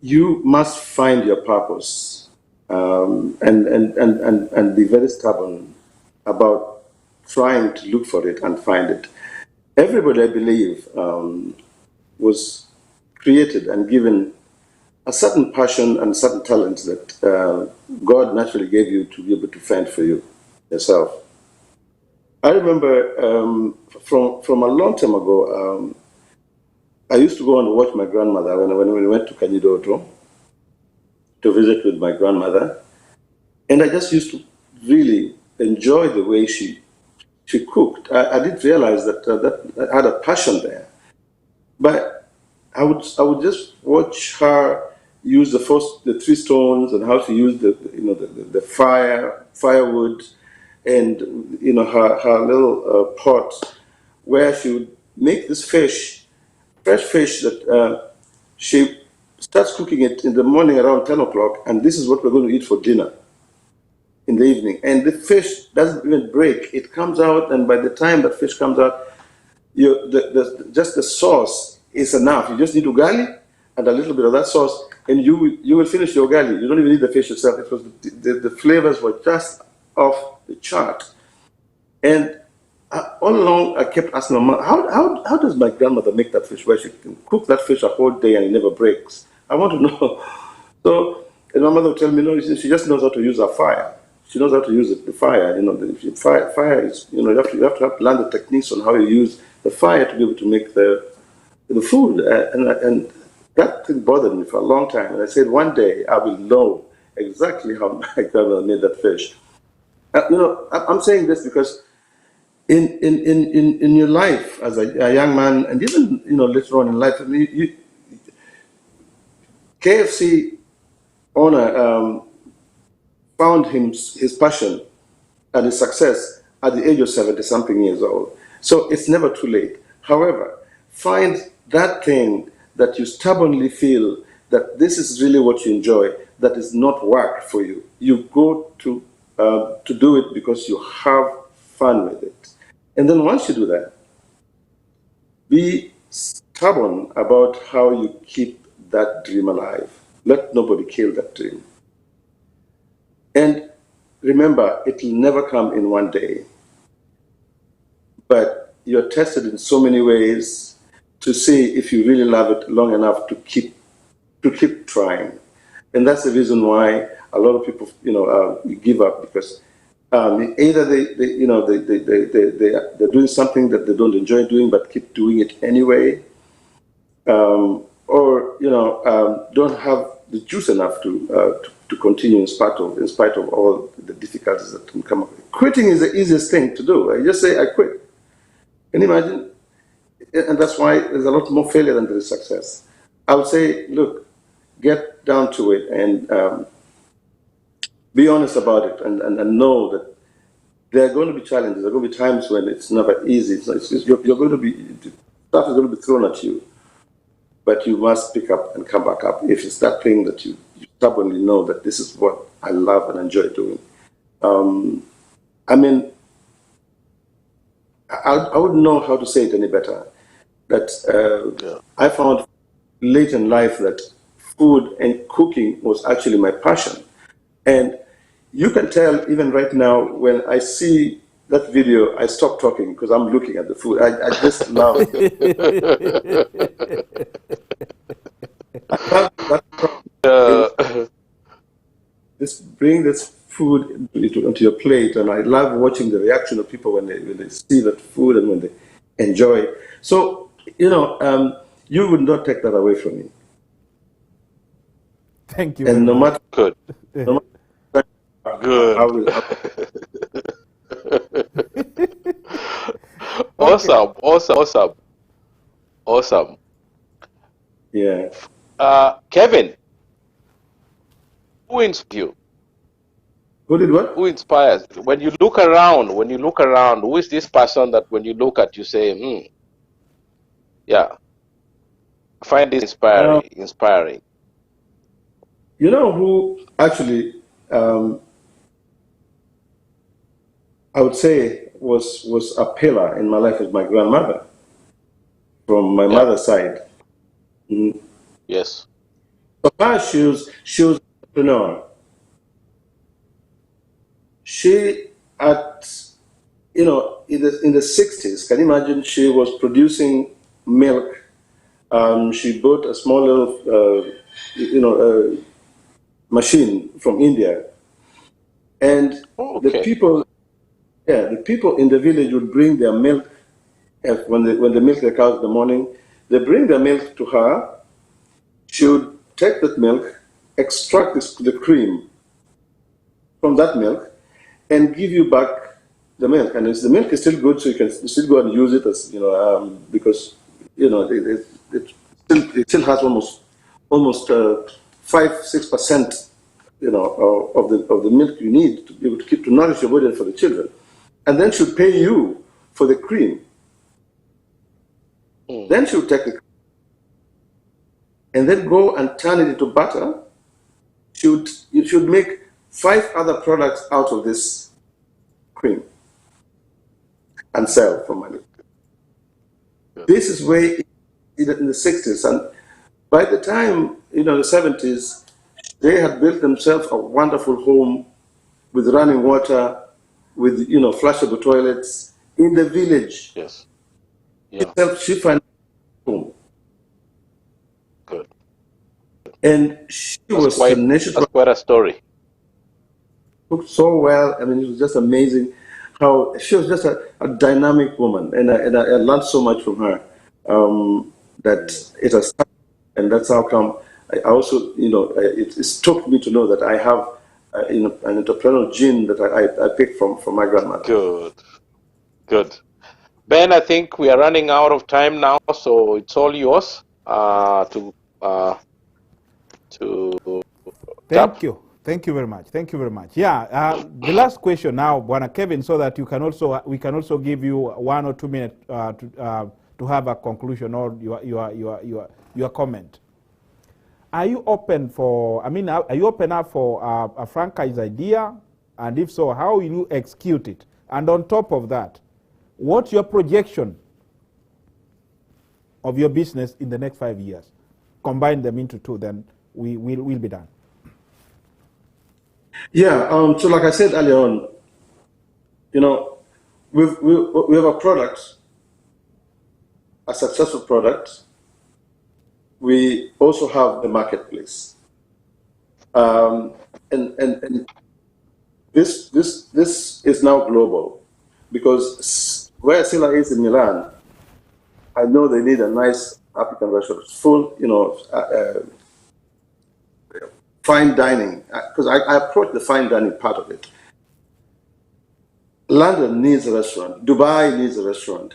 you must find your purpose and be very stubborn about trying to look for it and find it. Everybody, I believe, was created and given a certain passion and certain talents that God naturally gave you to be able to fend for yourself. I remember from a long time ago, I used to go and watch my grandmother when we went to Kanyidoto to visit with my grandmother. And I just used to really enjoy the way she cooked. I didn't realize that that I had a passion there. But I would just watch her use the three stones and how to use the firewood, and her little pot where she would make this fresh fish that she starts cooking it in the morning around 10 o'clock, and this is what we're going to eat for dinner in the evening. And the fish doesn't even break. It comes out, and by the time that fish comes out, just the sauce is enough. You just need ugali and a little bit of that sauce, and you will finish your ugali. You don't even need the fish itself. It was the flavors were just off the chart. And all along, I kept asking my mom, how does my grandmother make that fish where she can cook that fish a whole day and it never breaks? I want to know. So, and my mother would tell me, no, she just knows how to use her fire. She knows how to use the fire. Fire is, you have to learn the techniques on how you use the fire to be able to make the food. And that thing bothered me for a long time. And I said, one day I will know exactly how my grandmother made that fish. I'm saying this because in your life as a young man, and even later on in life, I mean, KFC owner found his passion and his success at the age of 70-something years old. So it's never too late. However, find that thing that you stubbornly feel that this is really what you enjoy, that is not work for you. You go to do it because you have fun with it. And then once you do that, be stubborn about how you keep that dream alive. Let nobody kill that dream. And remember, it will never come in one day. But you're tested in so many ways to see if you really love it long enough to keep trying. And that's the reason why a lot of people, give up, because either they're doing something that they don't enjoy doing but keep doing it anyway, or don't have the juice enough to continue in spite of all the difficulties that can come up. Quitting is the easiest thing to do. I just say I quit. Can you imagine? And that's why there's a lot more failure than there is success. I would say, look, get down to it and be honest about it, and know that there are going to be challenges. There are going to be times when it's never easy. You're going to be, stuff is going to be thrown at you, but you must pick up and come back up. If it's that thing that you stubbornly know that this is what I love and enjoy doing. I mean, I wouldn't know how to say it any better. That I found late in life that food and cooking was actually my passion. And you can tell even right now when I see that video, I stop talking because I'm looking at the food. I just love it. I love that. Just bring this food onto your plate, and I love watching the reaction of people when they see that food and when they enjoy it. So, you would not take that away from me. Thank you. And no matter good. No matter Good. I will. Awesome. Yeah. Kevin, who inspires you? Who did what? Who inspires? When you look around, who is this person that when you look at, you say, yeah, I find this inspiring. You know who actually, I would say was a pillar in my life is my grandmother from my mother's side. Mm. Yes. For her, she was an entrepreneur. She in the 60s, can you imagine? She was producing milk. She bought a small little machine from India, and the people in the village would bring their milk when they milk the cows in the morning. They bring their milk to her. She would take that milk, extract the cream from that milk, and give you back the milk. And the milk is still good, so you can still go and use it as because it still has almost 5-6%, of the milk you need to be able to nourish your body and for the children, and then she'll pay you for the cream. Then she'll take the cream and then go and turn it into butter. You should make 5 other products out of this cream and sell for money. This is way in the 60s, and by the time the 70s, they had built themselves a wonderful home with running water, with flushable toilets in the village. Yes. Yeah. She found home. Good. And she was tenacious. That's quite a story. Cooked so well. I mean, it was just amazing how she was just a dynamic woman, and I learned so much from her. That it has, and that's how come I also, it struck me to know that I have an entrepreneurial gene that I picked from my grandmother. Good. Ben, I think we are running out of time now, so it's all yours Thank you. Thank you very much. Thank you very much. Yeah, the last question now, Bwana Kevin, so that we can also give you 1 or 2 minutes to have a conclusion or your comment. Are you open for? Are you open up for a franchise idea? And if so, how will you execute it? And on top of that, what's your projection of your business in the next 5 years? Combine them into 2, then we'll be done. Yeah. So, like I said earlier on, we have a product, a successful product. We also have the marketplace, and this is now global, because where Sila is in Milan, I know they need a nice African restaurant, full, fine dining, because I approach the fine dining part of it. London needs a restaurant. Dubai needs a restaurant.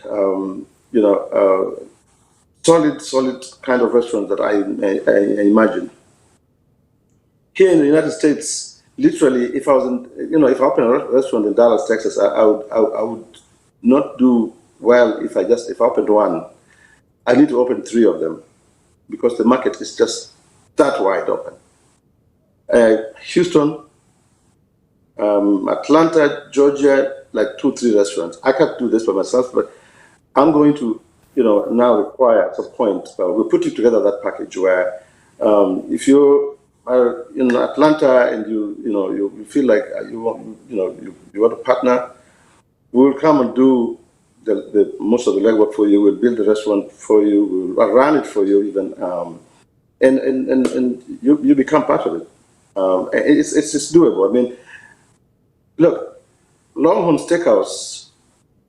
Solid kind of restaurant that I imagine. Here in the United States, literally, if I open a restaurant in Dallas, Texas, I would not do well if I opened one. I need to open 3 of them, because the market is just that wide open. Houston, Atlanta, Georgia, like 2-3 restaurants. I can't do this by myself, but I'm going to, now require at some point, we'll put it together, that package where if you are in Atlanta and you feel like you want a partner, we will come and do the most of the legwork for you. We'll build the restaurant for you. We'll run it for you even, and you become part of it. It's doable. I mean, look, Longhorn Steakhouse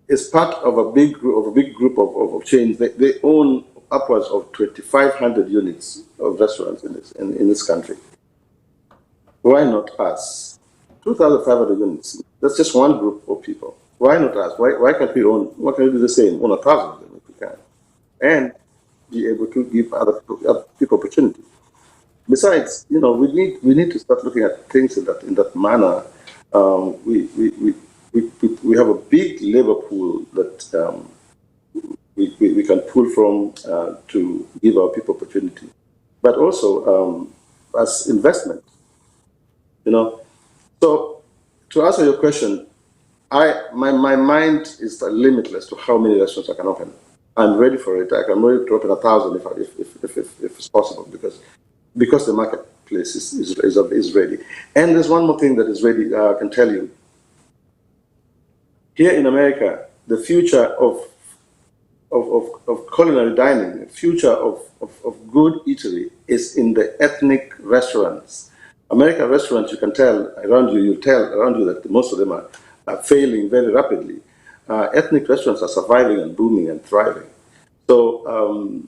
is part of a big group of chains. They own upwards of 2,500 units of restaurants in this country. Why not us? 2,500 units. That's just one group of people. Why not us? Why can't we own? Why can't we do the same? Own 1,000 of them if we can, and be able to give other people opportunity. Besides, we need to start looking at things in that manner. We have a big labor pool that we can pull from to give our people opportunity, but also as investment. So to answer your question, my mind is limitless to how many restaurants I can open. I'm ready for it. I can ready to open 1,000 if it's possible, because the marketplace is ready. And there's one more thing that is ready. I can tell you. Here in America, the future of of culinary dining, the future of good eatery is in the ethnic restaurants. American restaurants, you can tell around you, that most of them are failing very rapidly. Ethnic restaurants are surviving and booming and thriving. So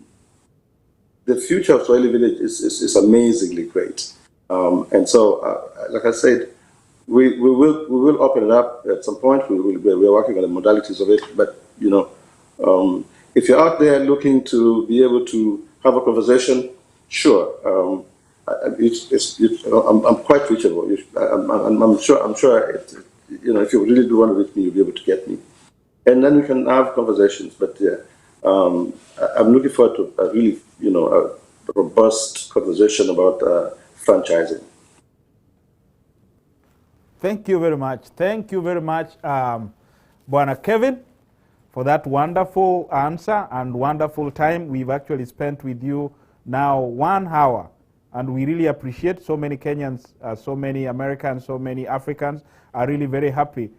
the future of Swahili Village is amazingly great. And so, like I said, we will open it up at some point. We're working on the modalities of it. But, if you're out there looking to be able to have a conversation, sure. I'm quite reachable. I'm sure if you really do want to reach me, you'll be able to get me. And then we can have conversations. But yeah, I'm looking forward to a really, a robust conversation about franchising. Thank you very much. Thank you very much, Bwana Kevin, for that wonderful answer and wonderful time we've actually spent with you now 1 hour. And we really appreciate so many Kenyans, so many Americans, so many Africans are really very happy.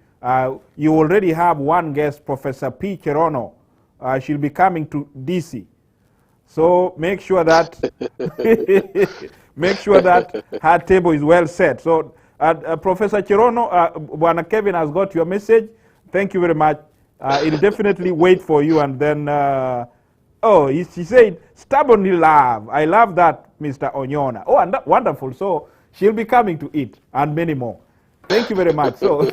You already have one guest, Professor P. Cherono. She'll be coming to DC. So make sure that her table is well set. So Professor Cherono, Bwana Kevin has got your message. Thank you very much. He'll definitely wait for you. And then, she said, stubbornly love. I love that, Mr. Onyona. Oh, and wonderful. So she'll be coming to eat and many more. Thank you very much. So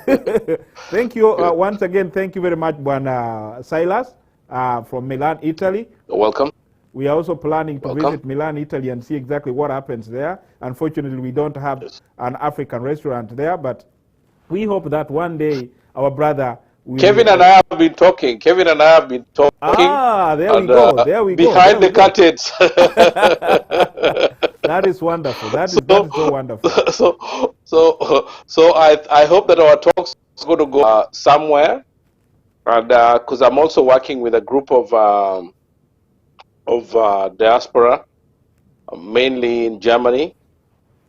thank you once again. Thank you very much, Bwana Silas from Milan, Italy. You're welcome. We are also planning to visit Milan, Italy and see exactly what happens there. Unfortunately, we don't have an African restaurant there, but we hope that one day our brother will... Kevin and I have been talking. There we go. There we go. Behind the curtains. That is wonderful. That is so wonderful. So I hope that our talks is going to go somewhere, and because I'm also working with a group of diaspora, mainly in Germany.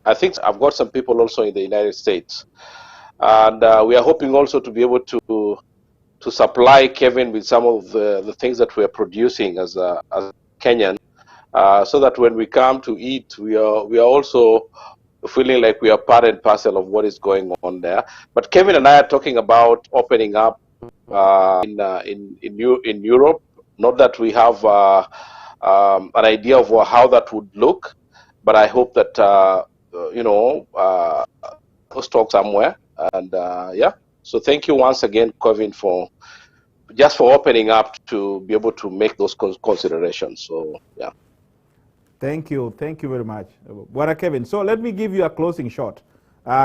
I think I've got some people also in the United States, and we are hoping also to be able to supply Kevin with some of the things that we are producing as Kenyan, so that when we come to eat, we are also feeling like we are part and parcel of what is going on there. But Kevin and I are talking about opening up in Europe. Not that we have an idea of how that would look, but I hope that let's talk somewhere. And yeah, so thank you once again, Kevin, for opening up to be able to make those considerations. So yeah. Thank you very much, Bwana Kevin. So let me give you a closing shot.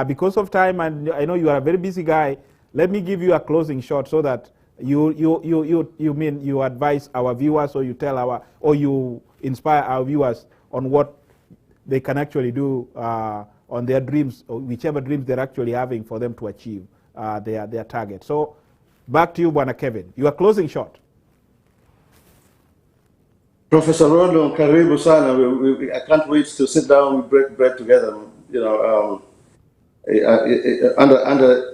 Because of time, and I know you are a very busy guy, let me give you a closing shot so that you advise our viewers, or you inspire our viewers on what they can actually do on their dreams, or whichever dreams they're actually having for them to achieve their target. So back to you, Bwana Kevin. Your closing shot. Professor Rondo, karibu sana. I can't wait to sit down and break bread together. Under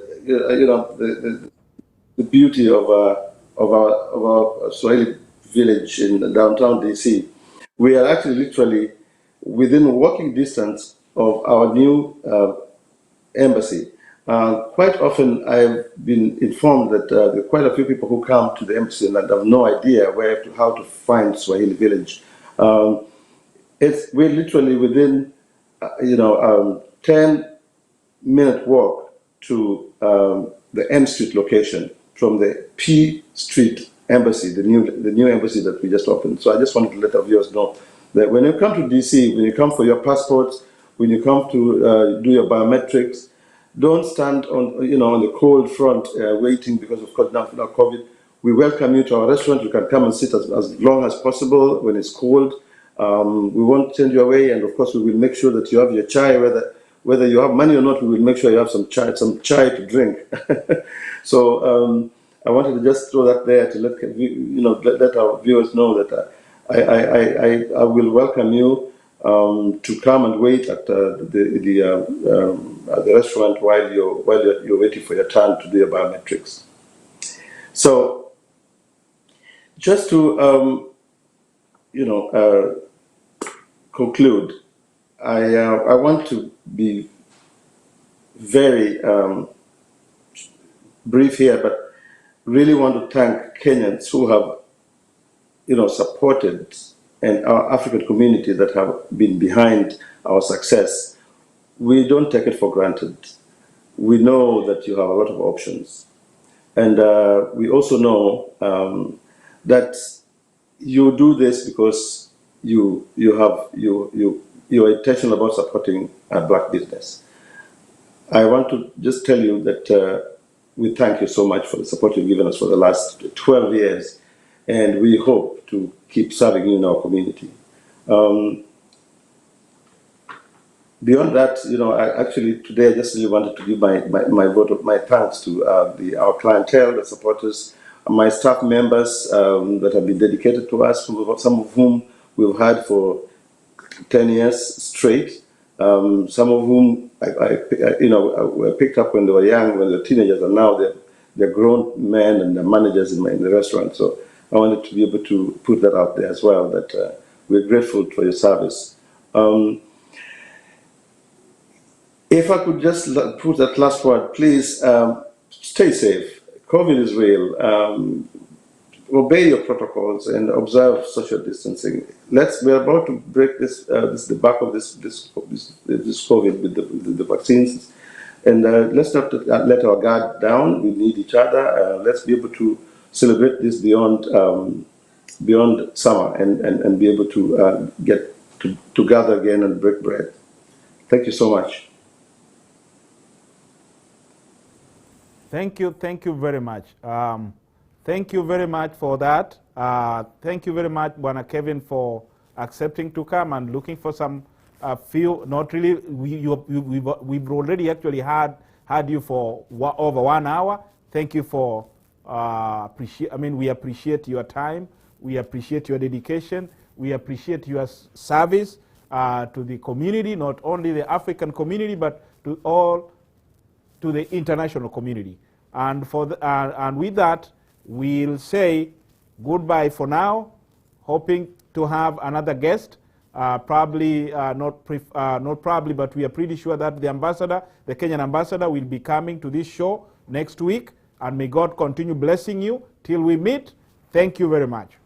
the beauty of our Swahili village in downtown DC. We are actually literally within walking distance of our new embassy. Quite often I've been informed that there are quite a few people who come to the embassy and have no idea how to find Swahili village. We're literally within 10-minute walk to the M Street location from the P Street embassy, the new embassy that we just opened. So I just wanted to let our viewers know that when you come to DC, when you come for your passports, when you come to do your biometrics, don't stand on the cold front waiting because of COVID. We welcome you to our restaurant. You can come and sit as long as possible when it's cold. We won't send you away, and of course we will make sure that you have your chai, whether you have money or not. We will make sure you have some chai to drink. So I wanted to just throw that there to let our viewers know that I will welcome you to come and wait at the restaurant while you're waiting for your turn to do your biometrics. So just to conclude, I want to be very brief here, but really want to thank Kenyans who have supported, and our African community that have been behind our success. We don't take it for granted. We know that you have a lot of options. And we also know that you do this because you're intentional about supporting black business. I want to just tell you that we thank you so much for the support you've given us for the last 12 years, and we hope to keep serving you in our community. Beyond that, today I just really wanted to give my vote of my thanks to our clientele, the supporters, my staff members that have been dedicated to us, some of whom we've had for 10 years straight. Some of whom were picked up when they were young, when they were teenagers, and now they're grown men and they're managers in the restaurant. So I wanted to be able to put that out there as well, that we're grateful for your service. If I could just put that last word, please stay safe. COVID is real. Obey your protocols and observe social distancing. We're about to break the back of this COVID with the vaccines, and let's not let our guard down. We need each other. Let's be able to celebrate this beyond summer and be able to get to gather again and break bread. Thank you so much. Thank you very much. Thank you very much for that. Thank you very much, Bwana Kevin, for accepting to come and looking for some few. Not really. We've already actually had you for over 1 hour. Thank you for we appreciate your time. We appreciate your dedication. We appreciate your service to the community, not only the African community, but to the international community. And with that, we'll say goodbye for now, hoping to have another guest. Not probably, but we are pretty sure that the Kenyan ambassador, will be coming to this show next week. And may God continue blessing you till we meet. Thank you very much.